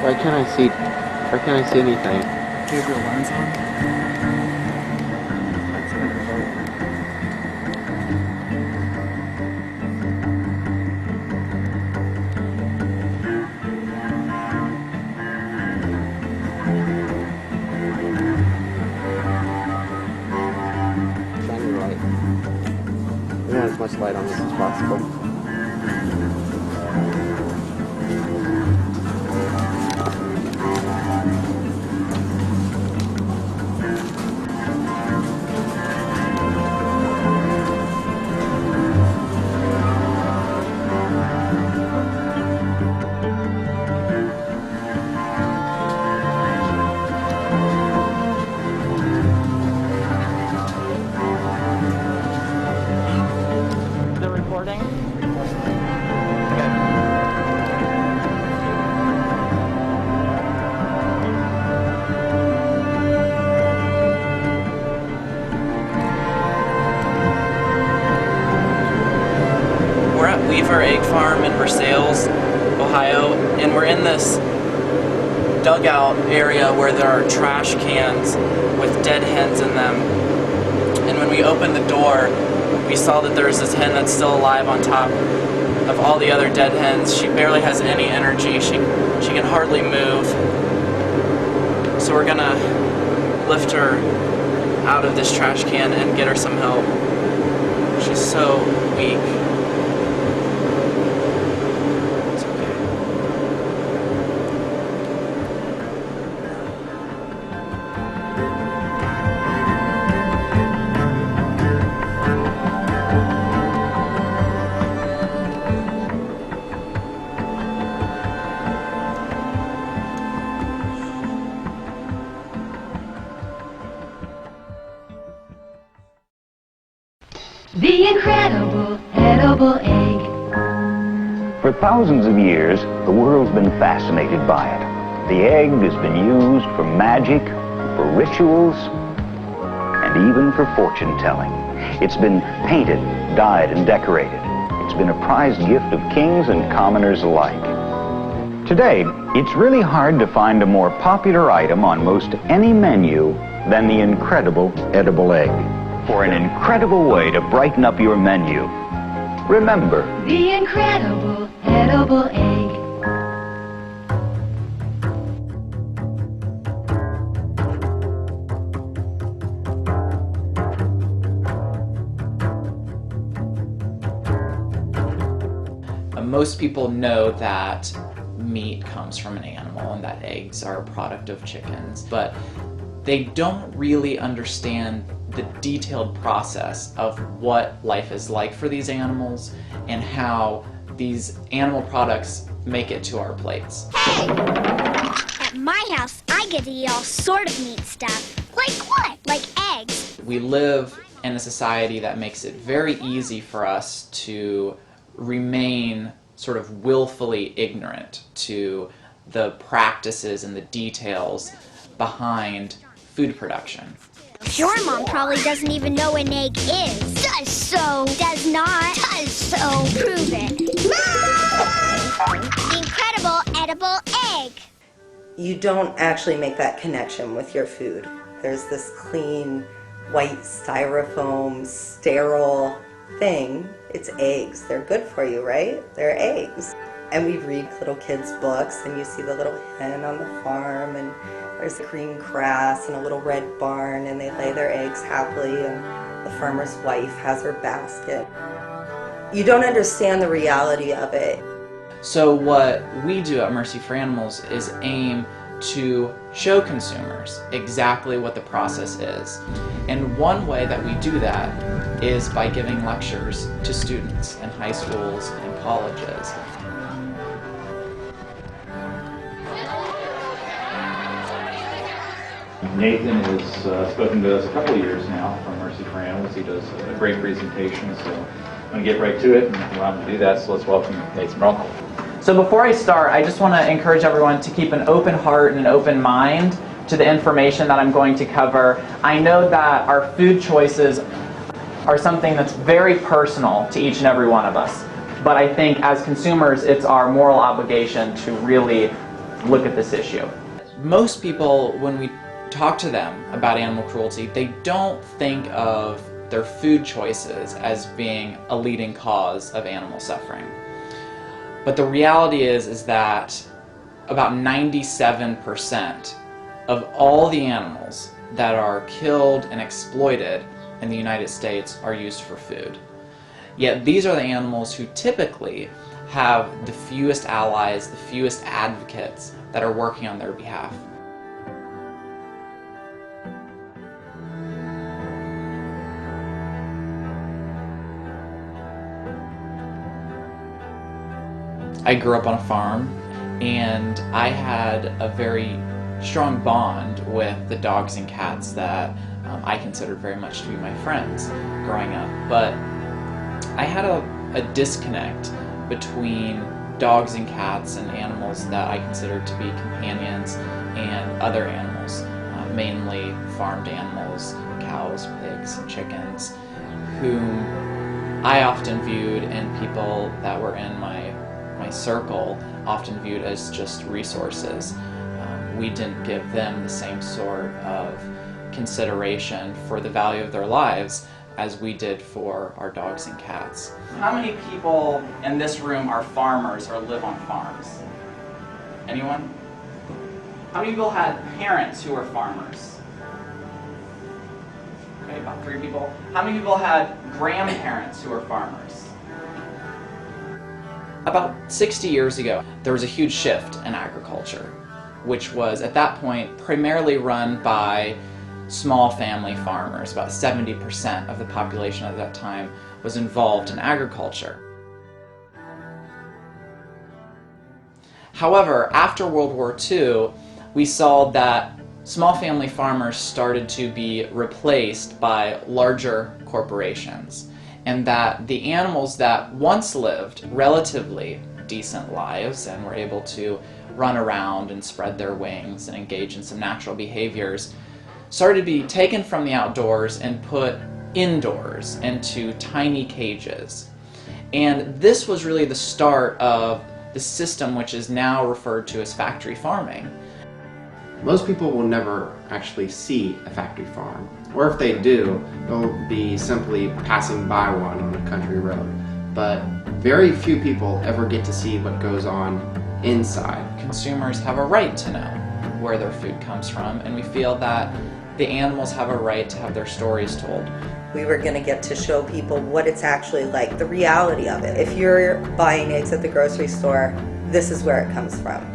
Why can't I see anything? Do you have your lens on? Shine your light. I want as much light on this as possible. Weaver Egg Farm in Versailles, Ohio, and we're in this dugout area where there are trash cans with dead hens in them. And when we opened the door, we saw that there's this hen that's still alive on top of all the other dead hens. She barely has any energy. She can hardly move. So we're gonna lift her out of this trash can and get her some help. She's so weak. The incredible edible egg. For thousands of years, the world's been fascinated by it. The egg has been used for magic, for rituals, and even for fortune-telling. It's been painted, dyed, and decorated. It's been a prized gift of kings and commoners alike. Today, it's really hard to find a more popular item on most any menu than the incredible edible egg. For an incredible way to brighten up your menu, remember the incredible edible egg. Most people know that meat comes from an animal and that eggs are a product of chickens, but they don't really understand the detailed process of what life is like for these animals and how these animal products make it to our plates. Hey! At my house, I get to eat all sort of meat stuff. Like what? Like eggs. We live in a society that makes it very easy for us to remain sort of willfully ignorant to the practices and the details behind food production. Your mom probably doesn't even know what an egg is. Does so. Does not. Does so. Prove it. The incredible edible egg. You don't actually make that connection with your food. There's this clean, white styrofoam, sterile thing. It's eggs. They're good for you, right? They're eggs. And we read little kids' books, and you see the little hen on the farm, and there's green grass and a little red barn, and they lay their eggs happily, and the farmer's wife has her basket. You don't understand the reality of it. So what we do at Mercy for Animals is aim to show consumers exactly what the process is. And one way that we do that is by giving lectures to students in high schools and colleges. Nathan has spoken to us a couple of years now from Mercy for Animals. He does a great presentation, so I'm going to get right to it and allow him to do that. So let's welcome Nathan Runkle. So before I start, I just want to encourage everyone to keep an open heart and an open mind to the information that I'm going to cover. I know that our food choices are something that's very personal to each and every one of us. But I think as consumers, it's our moral obligation to really look at this issue. Most people, when we talk to them about animal cruelty, they don't think of their food choices as being a leading cause of animal suffering. But the reality is that about 97% of all the animals that are killed and exploited in the United States are used for food. Yet these are the animals who typically have the fewest allies, the fewest advocates that are working on their behalf. I grew up on a farm, and I had a very strong bond with the dogs and cats that I considered very much to be my friends growing up. But I had a disconnect between dogs and cats and animals that I considered to be companions and other animals, mainly farmed animals, cows, pigs, and chickens, whom I often viewed, and people that were in my circle often viewed as just resources. We didn't give them the same sort of consideration for the value of their lives as we did for our dogs and cats. How many people in this room are farmers or live on farms? Anyone? How many people had parents who were farmers? Okay, about 3 people. How many people had grandparents who were farmers? About 60 years ago, there was a huge shift in agriculture, which was at that point primarily run by small family farmers. About 70% of the population at that time was involved in agriculture. However, after World War II, we saw that small family farmers started to be replaced by larger corporations, and that the animals that once lived relatively decent lives and were able to run around and spread their wings and engage in some natural behaviors started to be taken from the outdoors and put indoors into tiny cages. And this was really the start of the system which is now referred to as factory farming. Most people will never actually see a factory farm, or if they do, they'll be simply passing by one on a country road. But very few people ever get to see what goes on inside. Consumers have a right to know where their food comes from, and we feel that the animals have a right to have their stories told. We were going to get to show people what it's actually like, the reality of it. If you're buying eggs at the grocery store, this is where it comes from.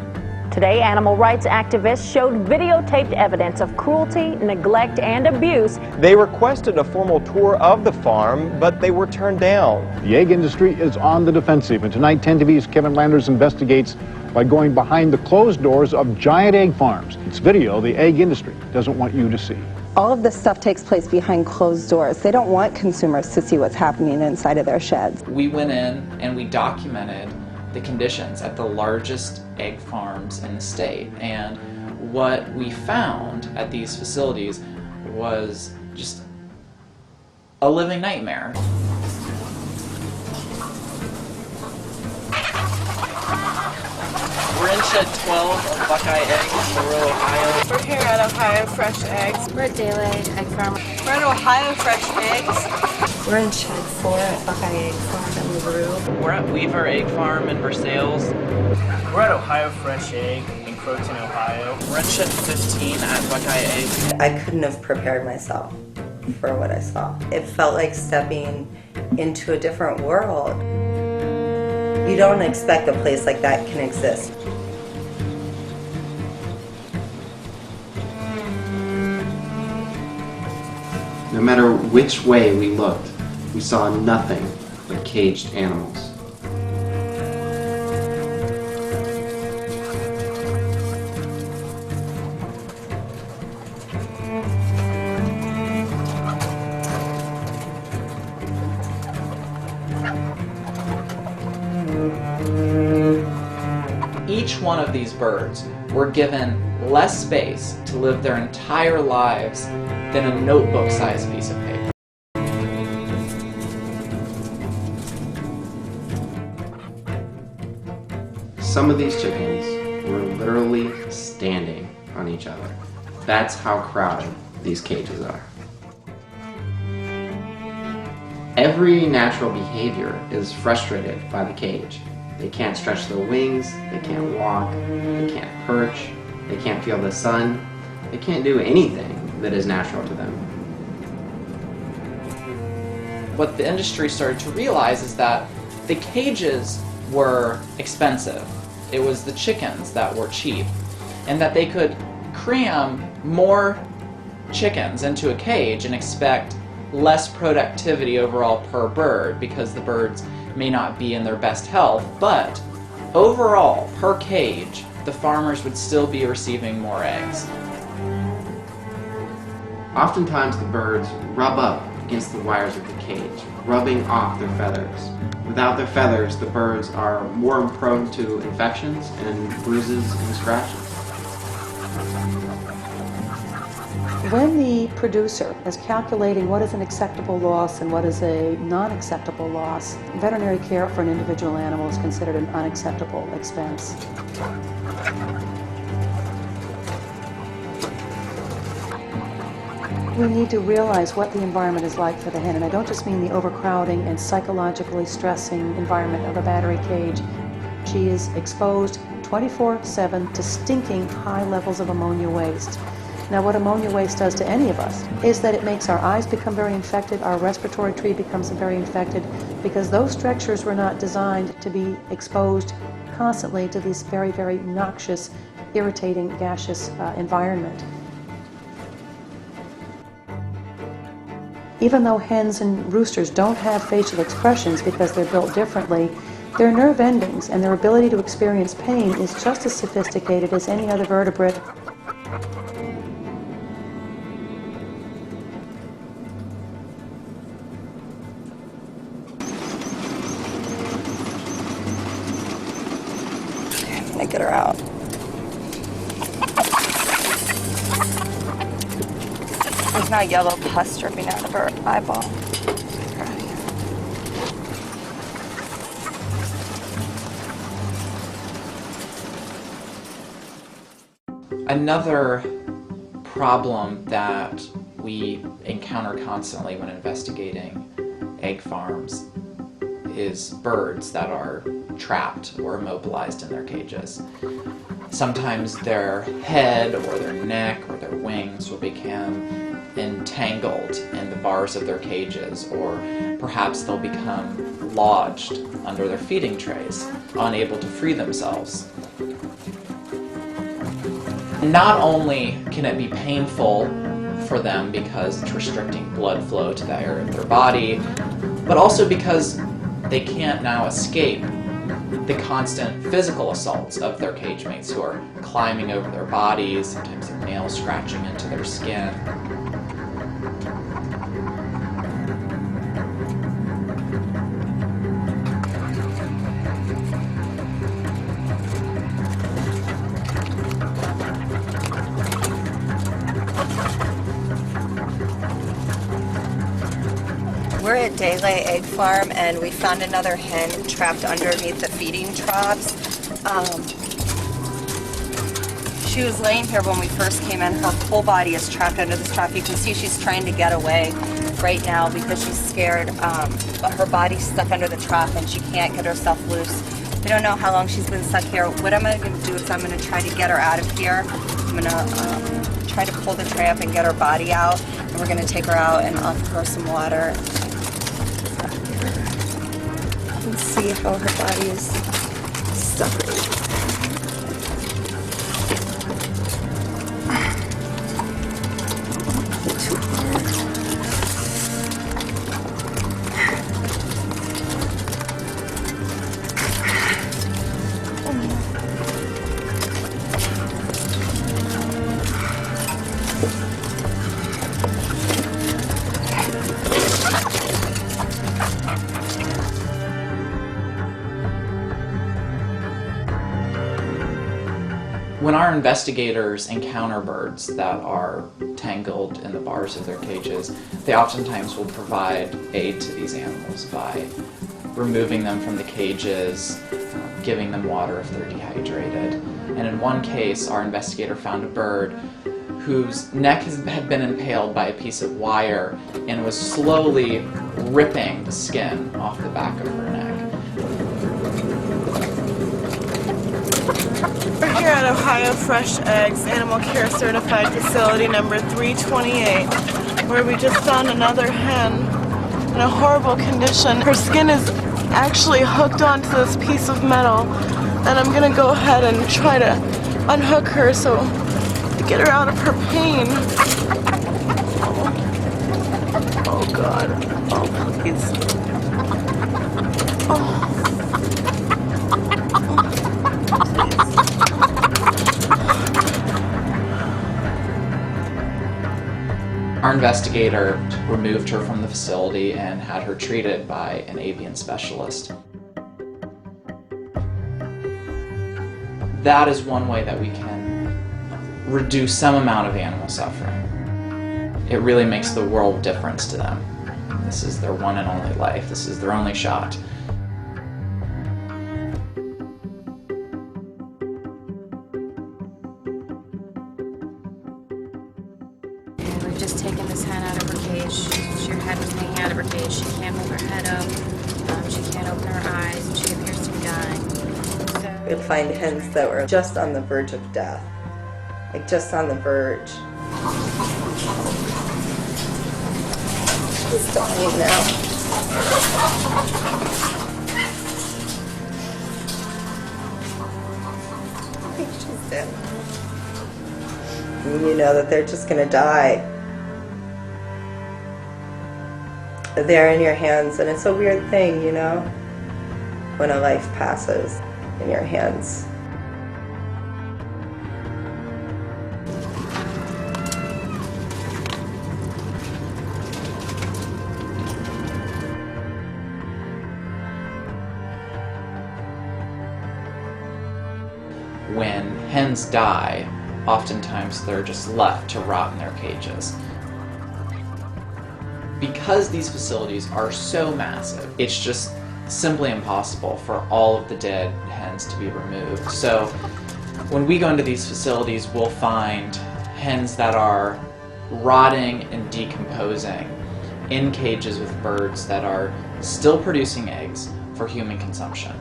Today, animal rights activists showed videotaped evidence of cruelty, neglect, and abuse. They requested a formal tour of the farm, but they were turned down. The egg industry is on the defensive, and tonight 10 TV's Kevin Landers investigates by going behind the closed doors of giant egg farms. It's video the egg industry doesn't want you to see. All of this stuff takes place behind closed doors. They don't want consumers to see what's happening inside of their sheds. We went in and we documented the conditions at the largest egg farms in the state, and what we found at these facilities was just a living nightmare. We're in shed 12 of Buckeye Eggs in rural Ohio. We're here at Ohio Fresh Eggs. We're at Daylight Egg Farm. We're at Ohio Fresh Eggs. We're in shed 4 at Buckeye Egg Farm in LaRue. We're at Weaver Egg Farm in Versailles. We're at Ohio Fresh Egg in Croton, Ohio. We're at shed 15 at Buckeye Egg. I couldn't have prepared myself for what I saw. It felt like stepping into a different world. You don't expect a place like that can exist. No matter which way we looked, we saw nothing but caged animals. Each one of these birds were given less space to live their entire lives than a notebook-sized piece of paper. Some of these chickens were literally standing on each other. That's how crowded these cages are. Every natural behavior is frustrated by the cage. They can't stretch their wings, they can't walk, they can't perch, they can't feel the sun, they can't do anything that is natural to them. What the industry started to realize is that the cages were expensive. It was the chickens that were cheap, and that they could cram more chickens into a cage and expect less productivity overall per bird because the birds may not be in their best health, but overall, per cage, the farmers would still be receiving more eggs. Oftentimes the birds rub up against the wires of the cage, rubbing off their feathers. Without their feathers, the birds are more prone to infections and bruises and scratches. When the producer is calculating what is an acceptable loss and what is a non-acceptable loss, veterinary care for an individual animal is considered an unacceptable expense. We need to realize what the environment is like for the hen, and I don't just mean the overcrowding and psychologically stressing environment of a battery cage. She is exposed 24/7 to stinking high levels of ammonia waste. Now, what ammonia waste does to any of us is that it makes our eyes become very infected, our respiratory tree becomes very infected, because those structures were not designed to be exposed constantly to this very, very noxious, irritating, gaseous environment. Even though hens and roosters don't have facial expressions because they're built differently, their nerve endings and their ability to experience pain is just as sophisticated as any other vertebrate. Get her out. There's now yellow pus dripping out of her eyeball. Another problem that we encounter constantly when investigating egg farms is birds that are trapped or immobilized in their cages. Sometimes their head or their neck or their wings will become entangled in the bars of their cages, or perhaps they'll become lodged under their feeding trays, unable to free themselves. Not only can it be painful for them because it's restricting blood flow to that area of their body, but also because they can't now escape the constant physical assaults of their cage mates who are climbing over their bodies, sometimes their nails scratching into their skin. We're at Daylay Egg Farm, and we found another hen trapped underneath the feeding troughs. She was laying here when we first came in. Her whole body is trapped under this trough. You can see she's trying to get away right now because she's scared, but her body's stuck under the trough and she can't get herself loose. We don't know how long she's been stuck here. What I'm going to do is I'm going to try to get her out of here. I'm going to try to pull the tray up and get her body out, and we're going to take her out and offer her some water. And see how her body is stuck. When our investigators encounter birds that are tangled in the bars of their cages, they oftentimes will provide aid to these animals by removing them from the cages, giving them water if they're dehydrated. And in one case, our investigator found a bird whose neck had been impaled by a piece of wire and was slowly ripping the skin off the back of her neck. We're here at Ohio Fresh Eggs Animal Care Certified Facility number 328, where we just found another hen in a horrible condition. Her skin is actually hooked onto this piece of metal, and I'm gonna go ahead and try to unhook her to get her out of her pain. Oh God. Oh please. Oh. Our investigator removed her from the facility and had her treated by an avian specialist. That is one way that we can reduce some amount of animal suffering. It really makes the world of difference to them. This is their one and only life. This is their only shot. We've just taken this hen out of her cage. Her head was hanging out of her cage. She can't move her head up. She can't open her eyes. And she appears to be dying. We'd find hens that were just on the verge of death. Like just on the verge. She's dying now. I think she's dead. And you know that they're just gonna die. They're in your hands, and it's a weird thing, you know, when a life passes in your hands. When hens die, oftentimes they're just left to rot in their cages. Because these facilities are so massive, it's just simply impossible for all of the dead hens to be removed. So when we go into these facilities, we'll find hens that are rotting and decomposing in cages with birds that are still producing eggs for human consumption.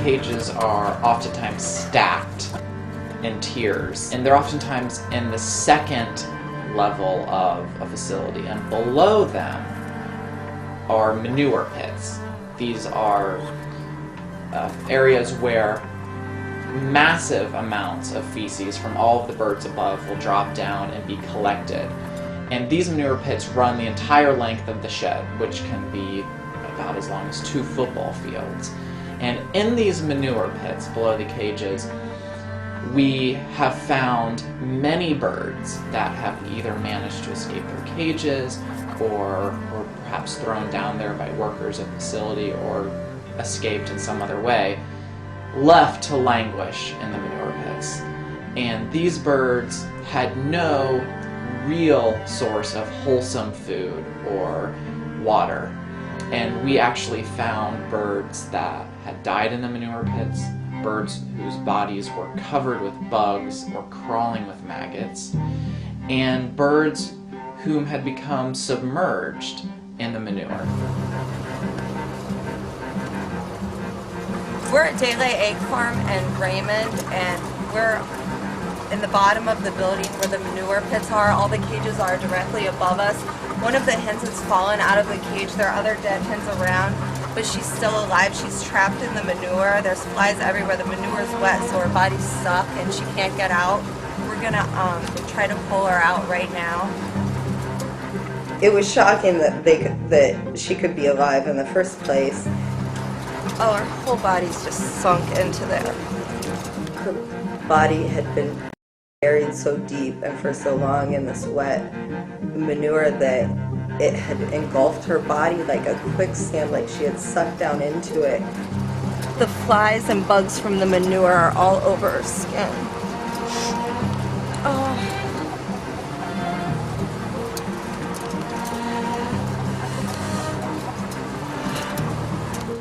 Cages are oftentimes stacked in tiers, and they're oftentimes in the second level of a facility, and below them are manure pits. These are areas where massive amounts of feces from all of the birds above will drop down and be collected. And these manure pits run the entire length of the shed, which can be about as long as 2 football fields. And in these manure pits below the cages, we have found many birds that have either managed to escape their cages or were perhaps thrown down there by workers at the facility or escaped in some other way, left to languish in the manure pits. And these birds had no real source of wholesome food or water. And we actually found birds that had died in the manure pits, birds whose bodies were covered with bugs or crawling with maggots, and birds whom had become submerged in the manure. We're at Daylay Egg Farm in Raymond, and we're in the bottom of the building where the manure pits are. All the cages are directly above us. One of the hens has fallen out of the cage. There are other dead hens around, but she's still alive. She's trapped in the manure. There's flies everywhere. The manure is wet, so her body's stuck and she can't get out. We're gonna try to pull her out right now. It was shocking that she could be alive in the first place. Oh, her whole body's just sunk into there. Her body had been Buried so deep and for so long in this wet manure that it had engulfed her body like a quicksand, like she had sucked down into it. The flies and bugs from the manure are all over her skin. Oh.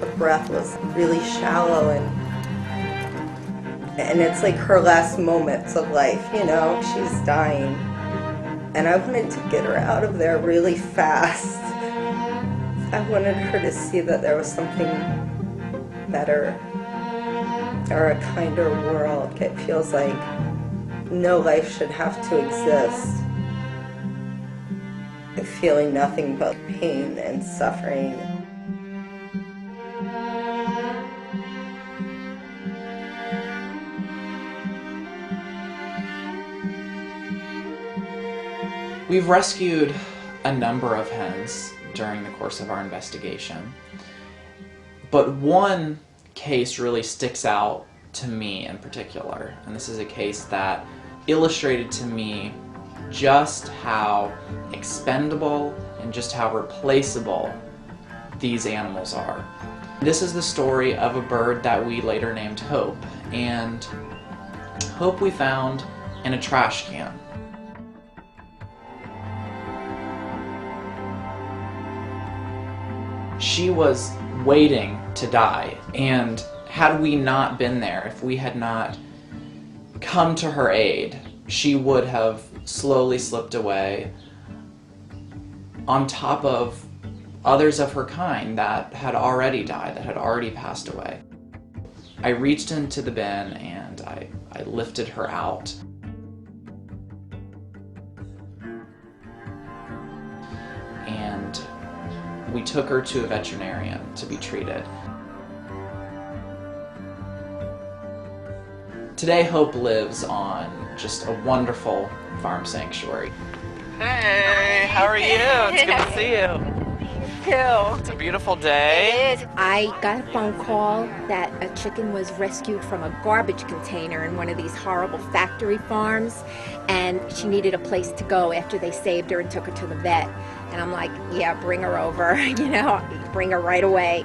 Her breath was really shallow and it's like her last moments of life, you know, she's dying. And I wanted to get her out of there really fast. I wanted her to see that there was something better or a kinder world. It feels like no life should have to exist. Feeling nothing but pain and suffering. We've rescued a number of hens during the course of our investigation, but one case really sticks out to me in particular, and this is a case that illustrated to me just how expendable and just how replaceable these animals are. This is the story of a bird that we later named Hope, and Hope we found in a trash can. She was waiting to die, and had we not been there, if we had not come to her aid, she would have slowly slipped away on top of others of her kind that had already died, that had already passed away. I reached into the bin and I lifted her out. And we took her to a veterinarian to be treated. Today, Hope lives on just a wonderful farm sanctuary. Hey, how are you? It's good to see you. It's a beautiful day. It is. I got a phone call that a chicken was rescued from a garbage container in one of these horrible factory farms, and she needed a place to go after they saved her and took her to the vet. And I'm like, yeah, bring her over, you know, bring her right away.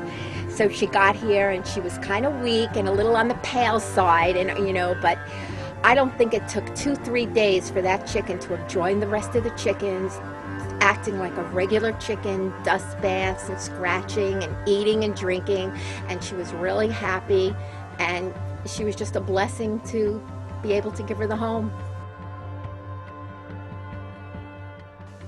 So she got here and she was kind of weak and a little on the pale side, and you know, but I don't think it took 2-3 days for that chicken to have joined the rest of the chickens, acting like a regular chicken, dust baths and scratching and eating and drinking, and she was really happy, and she was just a blessing to be able to give her the home.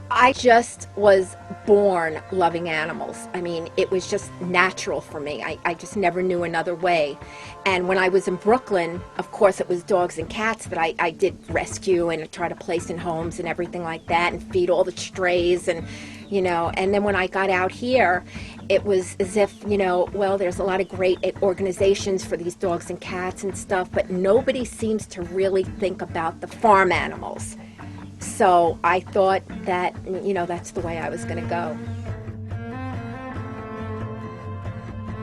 I just was born loving animals. I mean, it was just natural for me. I just never knew another way. And when I was in Brooklyn, of course, it was dogs and cats that I did rescue and try to place in homes and everything like that, and feed all the strays and, you know. And then when I got out here, it was as if, you know, well, there's a lot of great organizations for these dogs and cats and stuff, but nobody seems to really think about the farm animals. So I thought that, you know, that's the way I was going to go.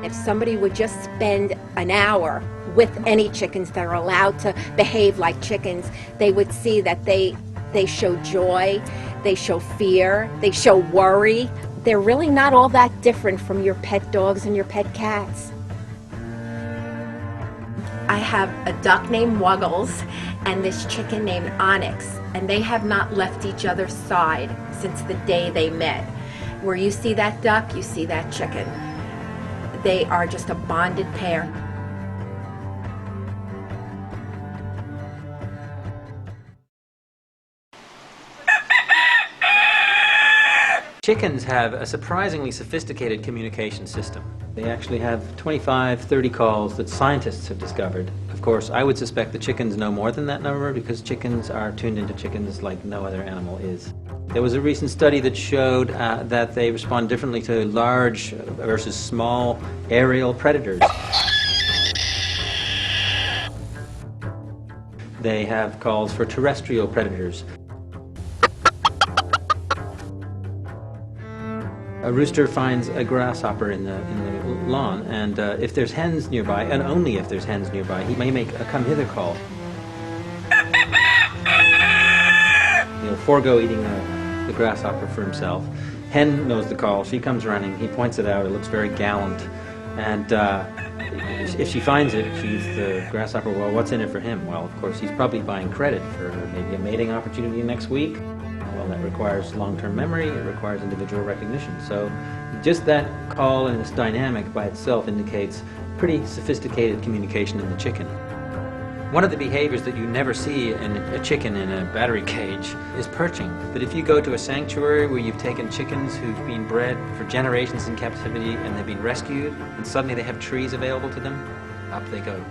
If somebody would just spend an hour with any chickens that are allowed to behave like chickens, they would see that they show joy, they show fear, they show worry. They're really not all that different from your pet dogs and your pet cats. I have a duck named Wuggles and this chicken named Onyx, and they have not left each other's side since the day they met. Where you see that duck, you see that chicken. They are just a bonded pair. Chickens have a surprisingly sophisticated communication system. They actually have 25-30 calls that scientists have discovered. Of course, I would suspect the chickens know more than that number because chickens are tuned into chickens like no other animal is. There was a recent study that showed that they respond differently to large versus small aerial predators. They have calls for terrestrial predators. A rooster finds a grasshopper in the lawn, and if there's hens nearby, and only if there's hens nearby, he may make a come hither call. forego eating the grasshopper for himself. Hen knows the call. She comes running. He points it out. It looks very gallant. And if she finds it, she eats the grasshopper. Well, what's in it for him? Well, of course, he's probably buying credit for maybe a mating opportunity next week. Well, that requires long-term memory. It requires individual recognition. So just that call and this dynamic by itself indicates pretty sophisticated communication in the chicken. One of the behaviors that you never see in a chicken in a battery cage is perching. But if you go to a sanctuary where you've taken chickens who've been bred for generations in captivity and they've been rescued, and suddenly they have trees available to them, up they go.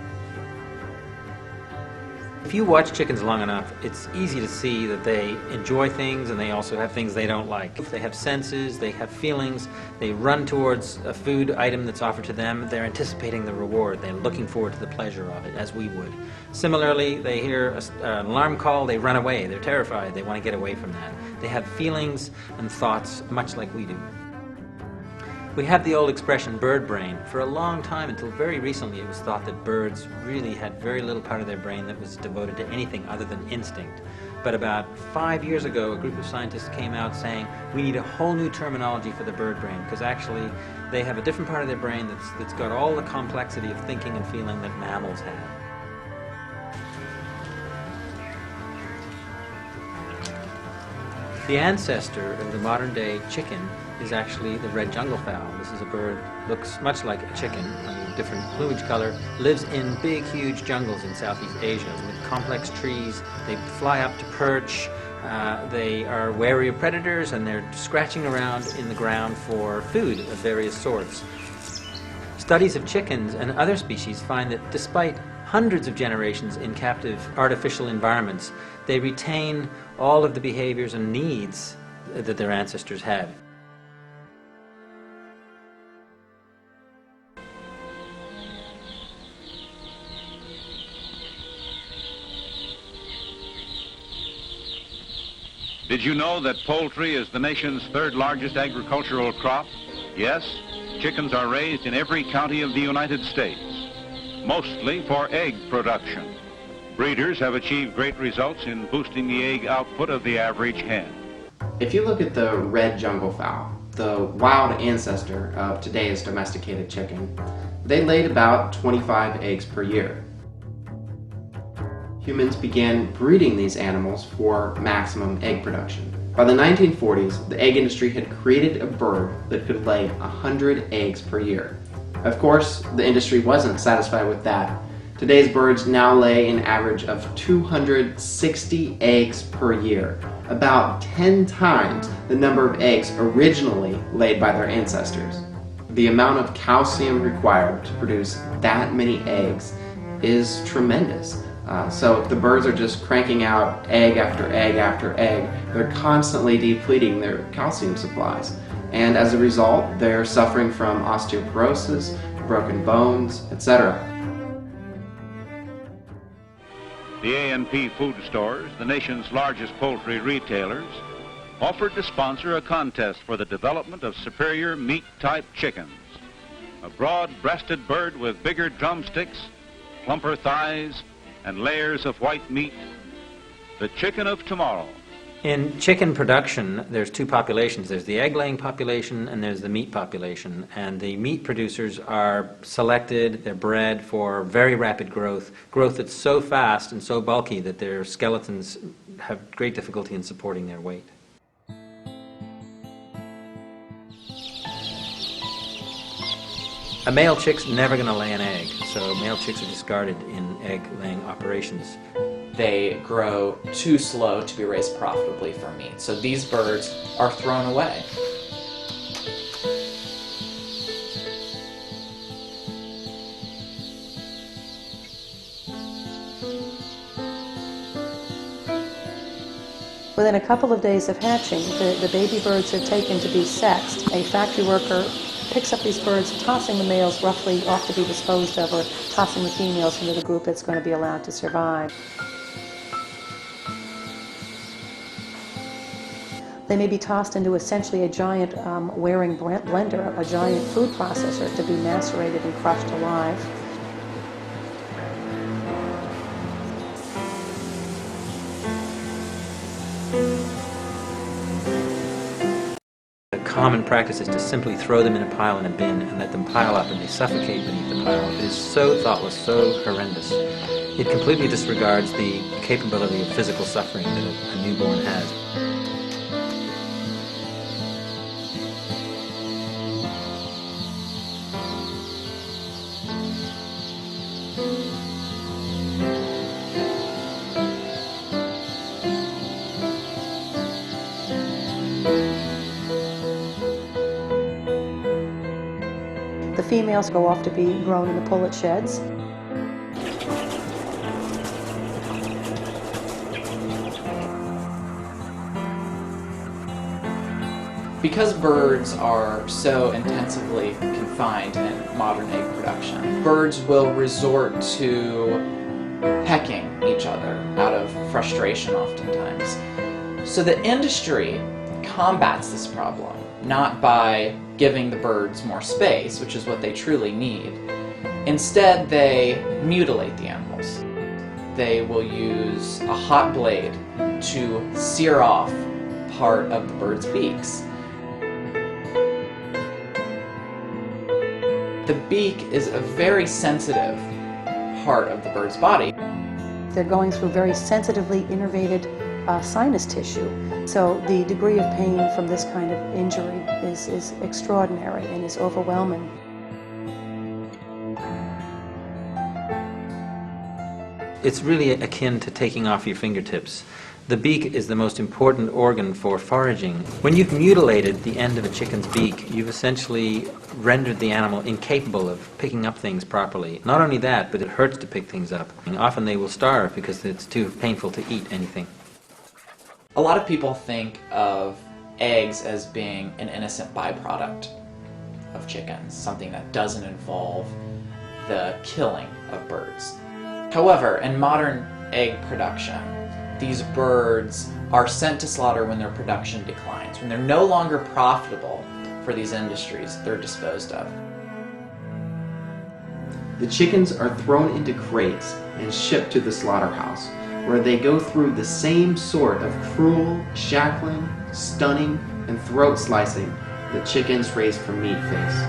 If you watch chickens long enough, it's easy to see that they enjoy things and they also have things they don't like. If they have senses, they have feelings, they run towards a food item that's offered to them, they're anticipating the reward, they're looking forward to the pleasure of it, as we would. Similarly, they hear an alarm call, they run away, they're terrified, they want to get away from that. They have feelings and thoughts much like we do. We have the old expression bird brain. For a long time, until very recently, it was thought that birds really had very little part of their brain that was devoted to anything other than instinct. But about 5 years ago, a group of scientists came out saying we need a whole new terminology for the bird brain, because actually they have a different part of their brain that's got all the complexity of thinking and feeling that mammals have. The ancestor of the modern-day chicken is actually the red jungle fowl. This is a bird, looks much like a chicken, only different plumage color, lives in big, huge jungles in Southeast Asia with complex trees. They fly up to perch. They are wary of predators, and they're scratching around in the ground for food of various sorts. Studies of chickens and other species find that despite hundreds of generations in captive artificial environments, they retain all of the behaviors and needs that their ancestors had. Did you know that poultry is the nation's third largest agricultural crop? Yes, chickens are raised in every county of the United States, mostly for egg production. Breeders have achieved great results in boosting the egg output of the average hen. If you look at the red jungle fowl, the wild ancestor of today's domesticated chicken, they laid about 25 eggs per year. Humans began breeding these animals for maximum egg production. By the 1940s, the egg industry had created a bird that could lay 100 eggs per year. Of course, the industry wasn't satisfied with that. Today's birds now lay an average of 260 eggs per year, about 10 times the number of eggs originally laid by their ancestors. The amount of calcium required to produce that many eggs is tremendous. So if the birds are just cranking out egg after egg after egg, they're constantly depleting their calcium supplies. And as a result, they're suffering from osteoporosis, broken bones, etc. The A&P food stores, the nation's largest poultry retailers, offered to sponsor a contest for the development of superior meat-type chickens. A broad-breasted bird with bigger drumsticks, plumper thighs, and layers of white meat, the chicken of tomorrow. In chicken production, there's two populations. There's the egg-laying population and there's the meat population. And the meat producers are selected, they're bred for very rapid growth that's so fast and so bulky that their skeletons have great difficulty in supporting their weight. A male chick's never going to lay an egg, so male chicks are discarded in egg-laying operations. They grow too slow to be raised profitably for meat, so these birds are thrown away. Within a couple of days of hatching, the baby birds are taken to be sexed. A factory worker picks up these birds, tossing the males roughly off to be disposed of, or tossing the females into the group that's going to be allowed to survive. They may be tossed into essentially a giant wearing blender, a giant food processor, to be macerated and crushed alive. common practice is to simply throw them in a pile in a bin and let them pile up and they suffocate beneath the pile. It is so thoughtless, so horrendous. It completely disregards the capability of physical suffering that a newborn has. The females go off to be grown in the pullet sheds. Because birds are so intensively confined in modern egg production, birds will resort to pecking each other out of frustration oftentimes. So the industry combats this problem, not by giving the birds more space, which is what they truly need. Instead, they mutilate the animals. They will use a hot blade to sear off part of the bird's beaks. The beak is a very sensitive part of the bird's body. They're going through very sensitively innervated sinus tissue. So the degree of pain from this kind of injury is extraordinary and is overwhelming. It's really akin to taking off your fingertips. The beak is the most important organ for foraging. When you've mutilated the end of a chicken's beak, you've essentially rendered the animal incapable of picking up things properly. Not only that, but it hurts to pick things up. And often they will starve because it's too painful to eat anything. A lot of people think of eggs as being an innocent byproduct of chickens, something that doesn't involve the killing of birds. However, in modern egg production, these birds are sent to slaughter when their production declines. When they're no longer profitable for these industries, they're disposed of. The chickens are thrown into crates and shipped to the slaughterhouse, where they go through the same sort of cruel, shackling, stunning, and throat slicing that chickens raised for meat face.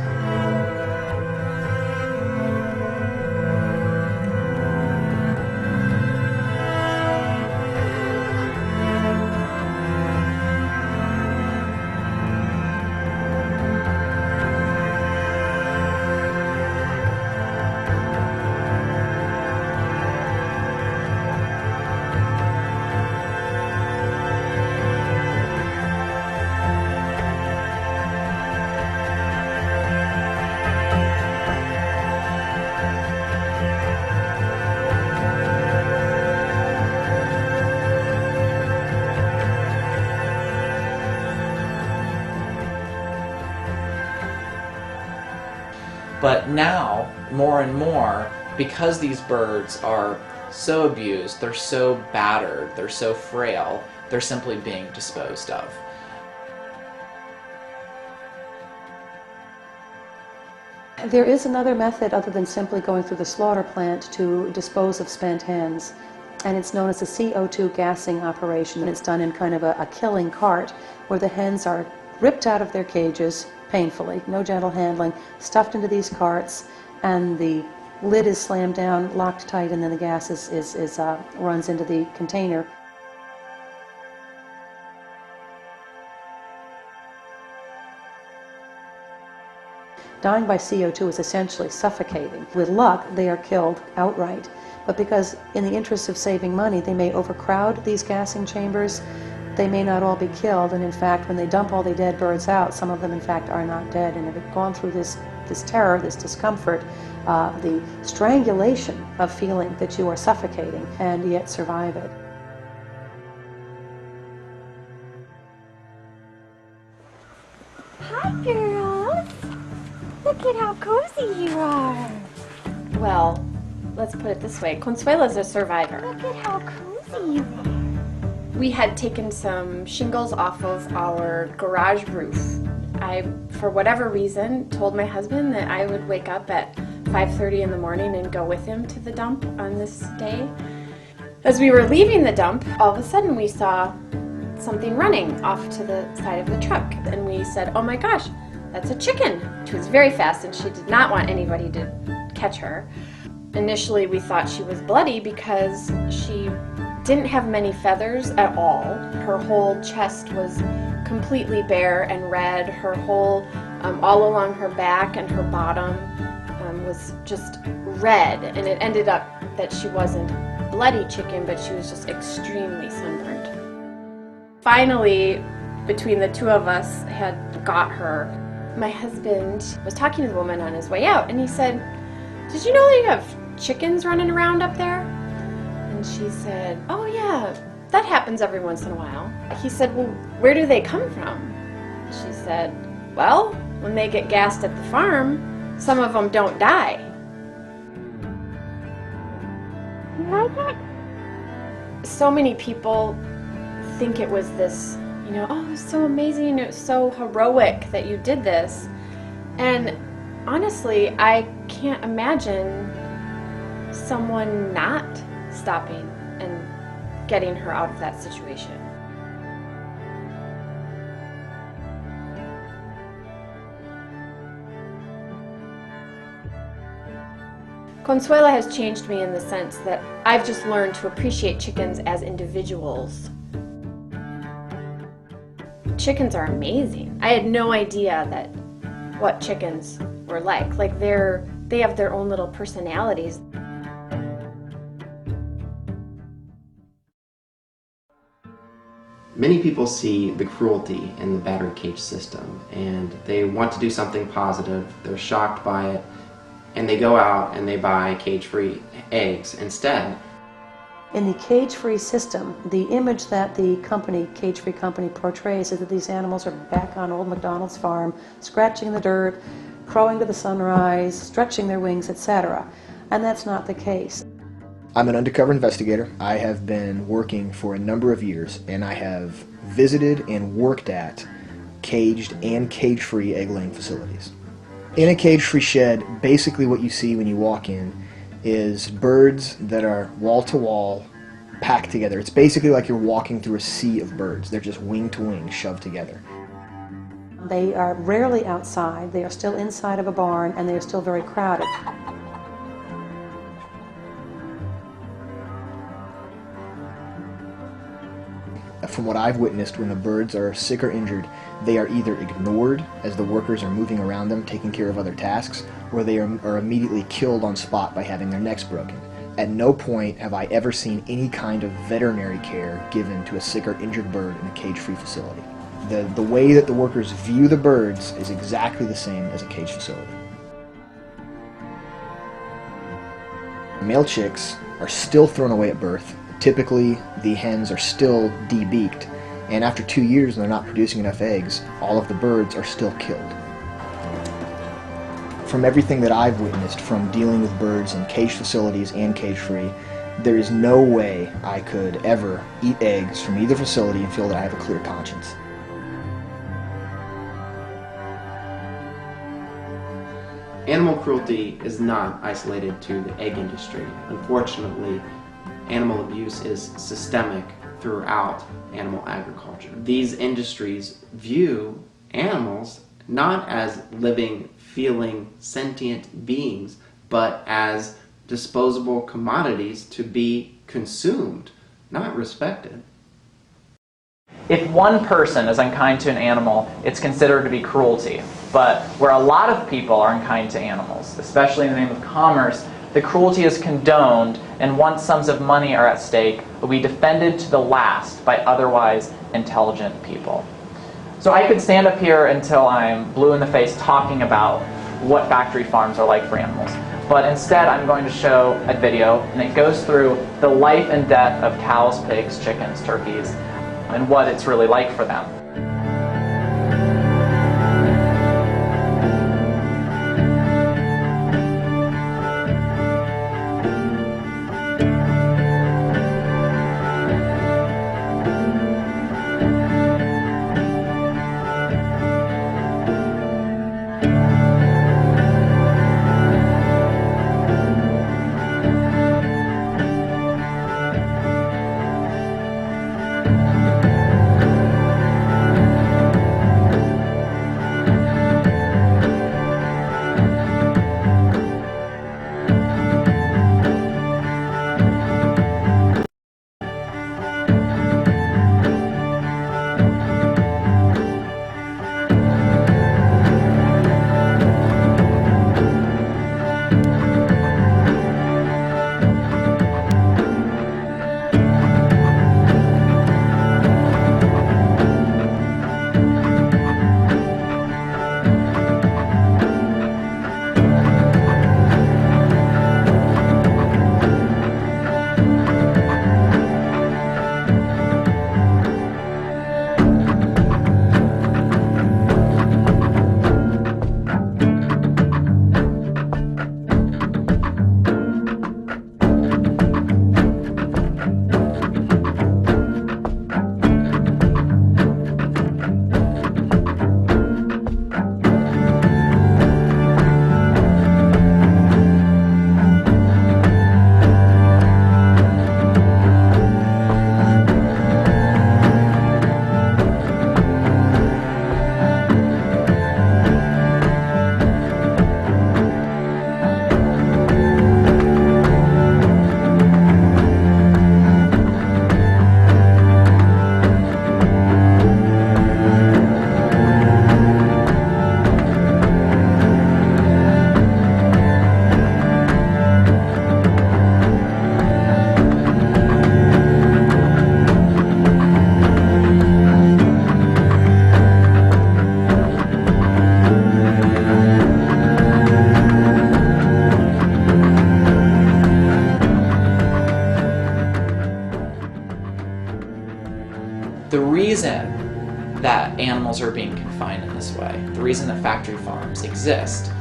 But now, more and more, because these birds are so abused, they're so battered, they're so frail, they're simply being disposed of. There is another method other than simply going through the slaughter plant to dispose of spent hens, and it's known as a CO2 gassing operation. And it's done in kind of a killing cart where the hens are ripped out of their cages painfully, no gentle handling, stuffed into these carts, and the lid is slammed down, locked tight, and then the gas runs into the container. Dying by CO2 is essentially suffocating. With luck, they are killed outright. But because in the interest of saving money, they may overcrowd these gassing chambers, they may not all be killed, and in fact, when they dump all the dead birds out, some of them in fact are not dead and have gone through this terror, this discomfort, the strangulation of feeling that you are suffocating and yet survive it. Hi, girls. Look at how cozy you are. Well, let's put it this way. Consuela's a survivor. Look at how cozy you are. We had taken some shingles off of our garage roof. I, for whatever reason, told my husband that I would wake up at 5:30 in the morning and go with him to the dump on this day. As we were leaving the dump, all of a sudden we saw something running off to the side of the truck. And we said, oh my gosh, that's a chicken. She was very fast and she did not want anybody to catch her. Initially we thought she was bloody because she didn't have many feathers at all. Her whole chest was completely bare and red. Her whole, all along her back and her bottom was just red. And it ended up that she wasn't bloody chicken, but she was just extremely sunburned. Finally, between the two of us had got her. My husband was talking to the woman on his way out and he said, did you know that you have chickens running around up there? And she said, oh yeah, that happens every once in a while. He said, well, where do they come from? She said, well, when they get gassed at the farm, some of them don't die. So many people think it was this, you know, oh, it was so amazing, it was so heroic that you did this. And honestly, I can't imagine someone not stopping and getting her out of that situation. Consuela has changed me in the sense that I've just learned to appreciate chickens as individuals. Chickens are amazing. I had no idea that what chickens were like. Like they have their own little personalities. Many people see the cruelty in the battery cage system and they want to do something positive. They're shocked by it and they go out and they buy cage-free eggs instead. In the cage-free system, the image that the company, cage-free company, portrays is that these animals are back on old McDonald's farm, scratching the dirt, crowing to the sunrise, stretching their wings, etc. And that's not the case. I'm an undercover investigator. I have been working for a number of years, and I have visited and worked at caged and cage-free egg-laying facilities. In a cage-free shed, basically what you see when you walk in is birds that are wall-to-wall packed together. It's basically like you're walking through a sea of birds. They're just wing-to-wing shoved together. They are rarely outside. They are still inside of a barn, and they are still very crowded. From what I've witnessed, when the birds are sick or injured, they are either ignored as the workers are moving around them taking care of other tasks, or they are immediately killed on spot by having their necks broken. At no point have I ever seen any kind of veterinary care given to a sick or injured bird in a cage-free facility. The way that the workers view the birds is exactly the same as a cage facility. Male chicks are still thrown away at birth. Typically, the hens are still de-beaked, and after 2 years when they're not producing enough eggs, all of the birds are still killed. From everything that I've witnessed from dealing with birds in cage facilities and cage-free, there is no way I could ever eat eggs from either facility and feel that I have a clear conscience. Animal cruelty is not isolated to the egg industry. Unfortunately, animal abuse is systemic throughout animal agriculture. These industries view animals not as living, feeling, sentient beings, but as disposable commodities to be consumed, not respected. If one person is unkind to an animal, it's considered to be cruelty. But where a lot of people are unkind to animals, especially in the name of commerce, the cruelty is condoned, and once sums of money are at stake, will be defended to the last by otherwise intelligent people. So I could stand up here until I'm blue in the face talking about what factory farms are like for animals. But instead I'm going to show a video, and it goes through the life and death of cows, pigs, chickens, turkeys, and what it's really like for them. reason that animals are being confined in this way, the reason that factory farms exist,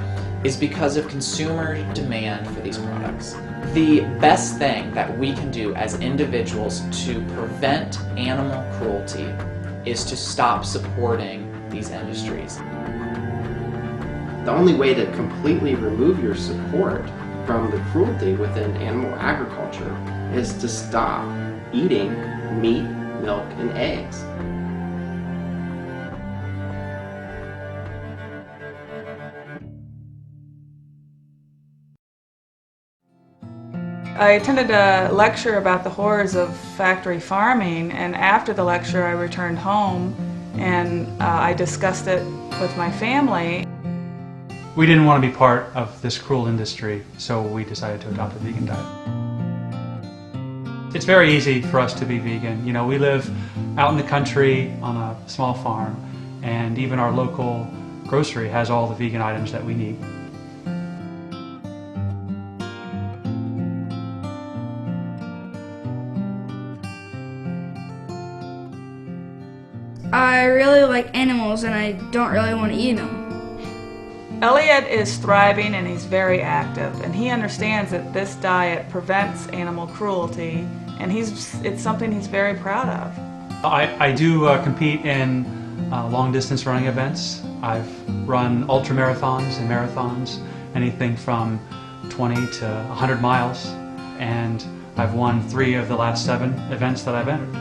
is because of consumer demand for these products. The best thing that we can do as individuals to prevent animal cruelty is to stop supporting these industries. The only way to completely remove your support from the cruelty within animal agriculture is to stop eating meat, milk, and eggs. I attended a lecture about the horrors of factory farming, and after the lecture I returned home and I discussed it with my family. We didn't want to be part of this cruel industry, so we decided to adopt a vegan diet. It's very easy for us to be vegan. You know, we live out in the country on a small farm, and even our local grocery has all the vegan items that we need. I really like animals and I don't really want to eat them. Elliot is thriving and he's very active, and he understands that this diet prevents animal cruelty, and it's something he's very proud of. I do compete in long-distance running events. I've run ultra marathons and marathons, anything from 20 to 100 miles, and I've won 3 of the last 7 events that I've entered.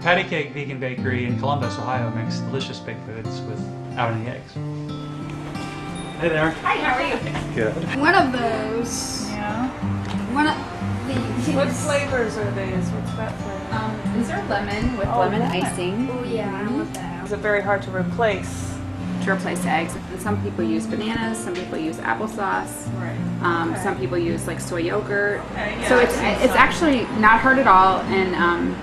Patty Cake Vegan Bakery in Columbus, Ohio makes delicious baked goods without any eggs. Hey there. Hi, how are you? Good. One of those. Yeah. One of these. What flavors are these? What's that flavor? These are lemon with lemon icing. Oh yeah, I want that. Is it very hard to replace? To replace eggs. And some people use bananas, some people use applesauce. Right. Some people use like soy yogurt. Okay, yeah, so I've seen it's some. actually not hard at all, and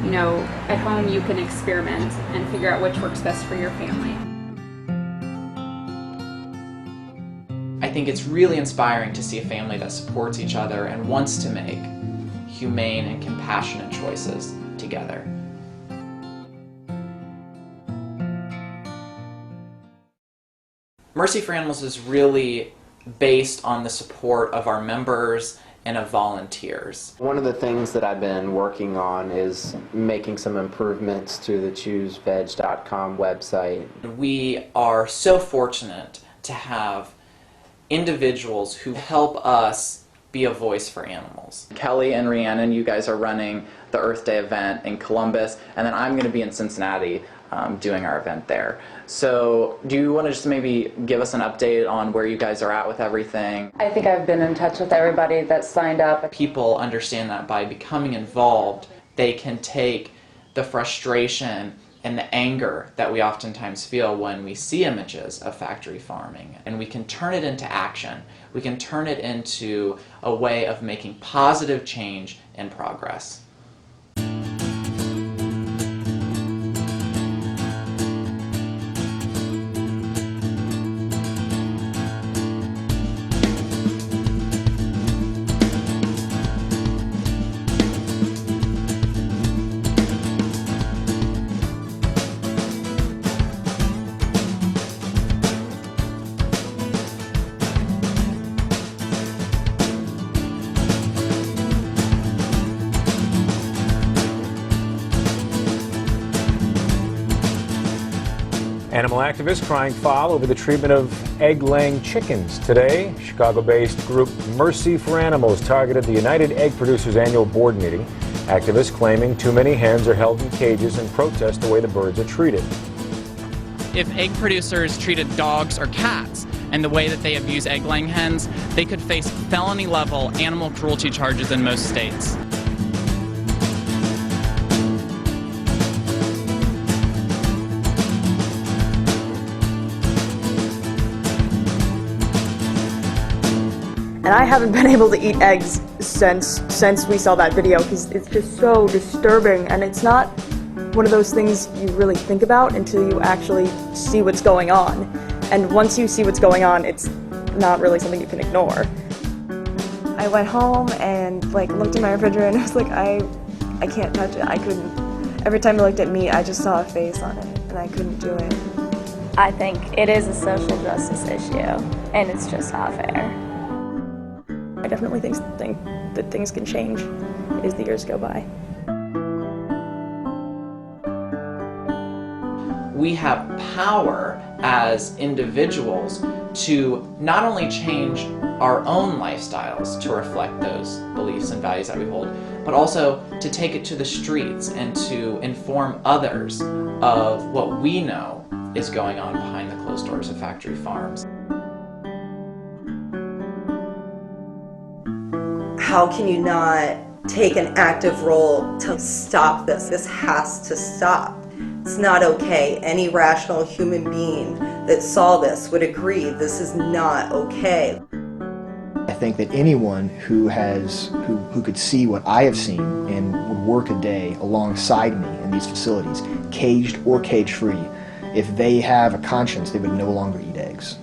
you know, at home you can experiment and figure out which works best for your family. I think it's really inspiring to see a family that supports each other and wants to make humane and compassionate choices together. Mercy for Animals is really based on the support of our members and of volunteers. One of the things that I've been working on is making some improvements to the chooseveg.com website. We are so fortunate to have individuals who help us be a voice for animals. Kelly and Rhiannon, you guys are running the Earth Day event in Columbus, and then I'm going to be in Cincinnati doing our event there. So do you want to just maybe give us an update on where you guys are at with everything? I think I've been in touch with everybody that signed up. People understand that by becoming involved, they can take the frustration and the anger that we oftentimes feel when we see images of factory farming, and we can turn it into action. We can turn it into a way of making positive change and progress. Animal activists crying foul over the treatment of egg-laying chickens. Today, Chicago-based group Mercy for Animals targeted the United Egg Producers annual board meeting. Activists claiming too many hens are held in cages and protest the way the birds are treated. If egg producers treated dogs or cats and the way that they abuse egg-laying hens, they could face felony-level animal cruelty charges in most states. And I haven't been able to eat eggs since we saw that video, because it's just so disturbing, and it's not one of those things you really think about until you actually see what's going on. And once you see what's going on, it's not really something you can ignore. I went home and looked in my refrigerator and I was like, I can't touch it. I couldn't. Every time I looked at meat, I just saw a face on it, and I couldn't do it. I think it is a social justice issue, and it's just not fair. I definitely think that things can change as the years go by. We have power as individuals to not only change our own lifestyles to reflect those beliefs and values that we hold, but also to take it to the streets and to inform others of what we know is going on behind the closed doors of factory farms. How can you not take an active role to stop this? This has to stop. It's not okay. Any rational human being that saw this would agree this is not okay. I think that anyone who could see what I have seen and would work a day alongside me in these facilities, caged or cage-free, if they have a conscience, they would no longer eat eggs.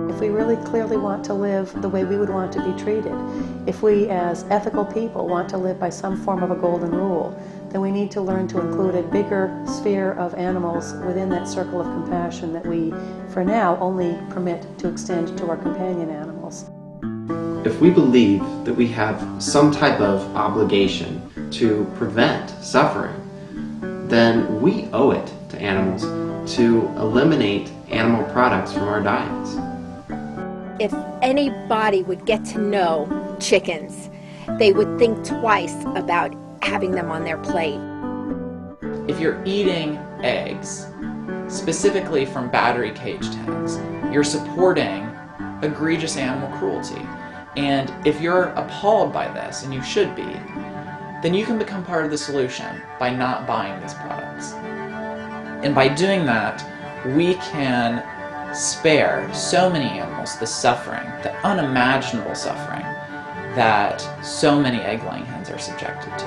If we really clearly want to live the way we would want to be treated, if we as ethical people want to live by some form of a golden rule, then we need to learn to include a bigger sphere of animals within that circle of compassion that we, for now, only permit to extend to our companion animals. If we believe that we have some type of obligation to prevent suffering, then we owe it to animals to eliminate animal products from our diets. If anybody would get to know chickens, they would think twice about having them on their plate. If you're eating eggs, specifically from battery caged hens, you're supporting egregious animal cruelty. And if you're appalled by this, and you should be, then you can become part of the solution by not buying these products. And by doing that, we can spare so many animals the suffering, the unimaginable suffering that so many egg-laying hens are subjected to.